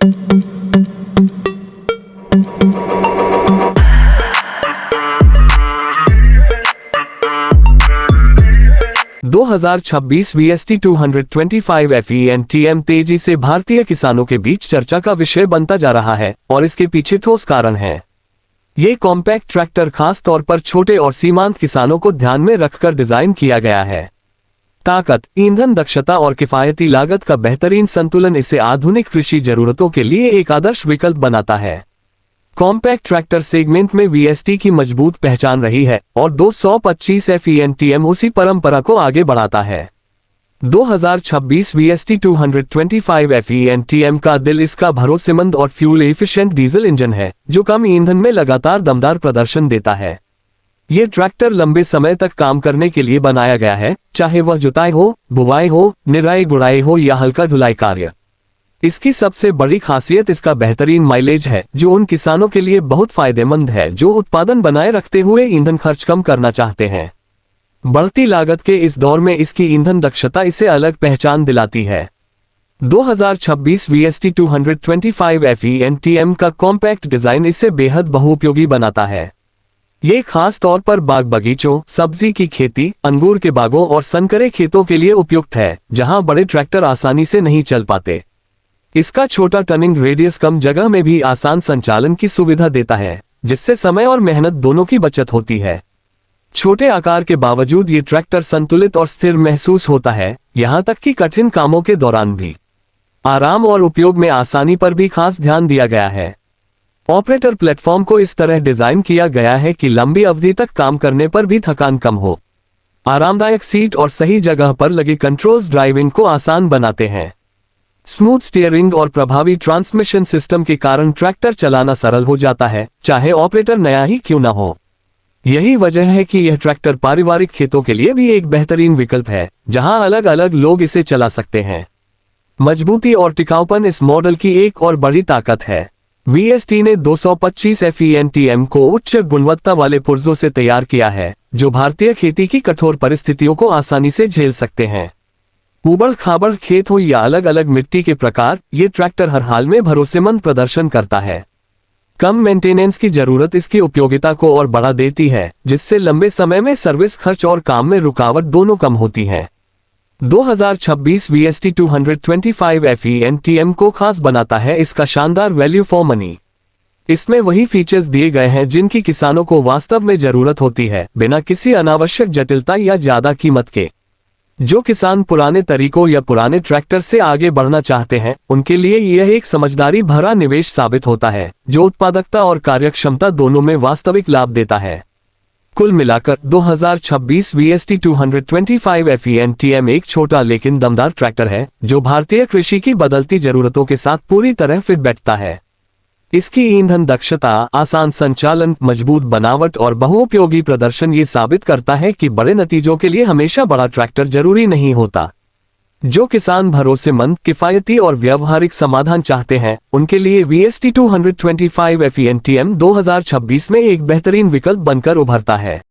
2026 VST 225 FE&TM तेजी से भारतीय किसानों के बीच चर्चा का विषय बनता जा रहा है और इसके पीछे ठोस कारण है। ये कॉम्पैक्ट ट्रैक्टर खास तौर पर छोटे और सीमांत किसानों को ध्यान में रखकर डिजाइन किया गया है। ताकत, ईंधन दक्षता और किफायती लागत का बेहतरीन संतुलन इसे आधुनिक कृषि जरूरतों के लिए एक आदर्श विकल्प बनाता है। कॉम्पैक्ट ट्रैक्टर सेगमेंट में VST की मजबूत पहचान रही है और 225 FE&TM उसी परंपरा को आगे बढ़ाता है। 2026 VST 225 FE&TM का दिल इसका भरोसेमंद और फ्यूल एफिशिएंट डीजल इंजन है, जो कम ईंधन में लगातार दमदार प्रदर्शन देता है। ये ट्रैक्टर लंबे समय तक काम करने के लिए बनाया गया है, चाहे वह जुताई हो, बुवाई हो, निराई गुड़ाई हो या हल्का धुलाई कार्य। इसकी सबसे बड़ी खासियत इसका बेहतरीन माइलेज है, जो उन किसानों के लिए बहुत फायदेमंद है जो उत्पादन बनाए रखते हुए ईंधन खर्च कम करना चाहते हैं। बढ़ती लागत के इस दौर में इसकी ईंधन दक्षता इसे अलग पहचान दिलाती है। 2026 VST 225 FE&TM का कॉम्पैक्ट डिजाइन इसे बेहद बहुउपयोगी बनाता है। ये खास तौर पर बाग बगीचों, सब्जी की खेती, अंगूर के बागों और संकरे खेतों के लिए उपयुक्त है, जहां बड़े ट्रैक्टर आसानी से नहीं चल पाते। इसका छोटा टर्निंग रेडियस कम जगह में भी आसान संचालन की सुविधा देता है, जिससे समय और मेहनत दोनों की बचत होती है। छोटे आकार के बावजूद ये ट्रैक्टर संतुलित और स्थिर महसूस होता है, यहां तक कि कठिन कामों के दौरान भी। आराम और उपयोग में आसानी पर भी खास ध्यान दिया गया है। ऑपरेटर प्लेटफॉर्म को इस तरह डिजाइन किया गया है कि लंबी अवधि तक काम करने पर भी थकान कम हो। आरामदायक सीट और सही जगह पर लगे कंट्रोल्स ड्राइविंग को आसान बनाते हैं। स्मूथ स्टीयरिंग और प्रभावी ट्रांसमिशन सिस्टम के कारण ट्रैक्टर चलाना सरल हो जाता है, चाहे ऑपरेटर नया ही क्यों न हो। यही वजह है कि यह ट्रैक्टर पारिवारिक खेतों के लिए भी एक बेहतरीन विकल्प है, जहां अलग अलग लोग इसे चला सकते हैं। मजबूती और टिकाऊपन इस मॉडल की एक और बड़ी ताकत है। VST ने 225 FE&TM को उच्च गुणवत्ता वाले पुर्जों से तैयार किया है, जो भारतीय खेती की कठोर परिस्थितियों को आसानी से झेल सकते हैं। ऊबड़ खाबड़ खेत हो या अलग अलग मिट्टी के प्रकार, ये ट्रैक्टर हर हाल में भरोसेमंद प्रदर्शन करता है। कम मेंटेनेंस की जरूरत इसकी उपयोगिता को और बढ़ा देती है, जिससे लंबे समय में सर्विस खर्च और काम में रुकावट दोनों कम होती हैं। 2026 VST 225 FE&TM को खास बनाता है इसका शानदार वैल्यू फॉर मनी। इसमें वही फीचर्स दिए गए हैं जिनकी किसानों को वास्तव में जरूरत होती है, बिना किसी अनावश्यक जटिलता या ज्यादा कीमत के। जो किसान पुराने तरीकों या पुराने ट्रैक्टर से आगे बढ़ना चाहते हैं, उनके लिए यह एक समझदारी भरा निवेश साबित होता है, जो उत्पादकता और कार्यक्षमता दोनों में वास्तविक लाभ देता है। कुल मिलाकर 2026 VST 225 FE&TM एक छोटा लेकिन दमदार ट्रैक्टर है, जो भारतीय कृषि की बदलती जरूरतों के साथ पूरी तरह फिट बैठता है। इसकी ईंधन दक्षता, आसान संचालन, मजबूत बनावट और बहुउपयोगी प्रदर्शन ये साबित करता है कि बड़े नतीजों के लिए हमेशा बड़ा ट्रैक्टर जरूरी नहीं होता। जो किसान भरोसेमंद, किफायती और व्यावहारिक समाधान चाहते हैं, उनके लिए VST 225 FE&TM 2026 में एक बेहतरीन विकल्प बनकर उभरता है।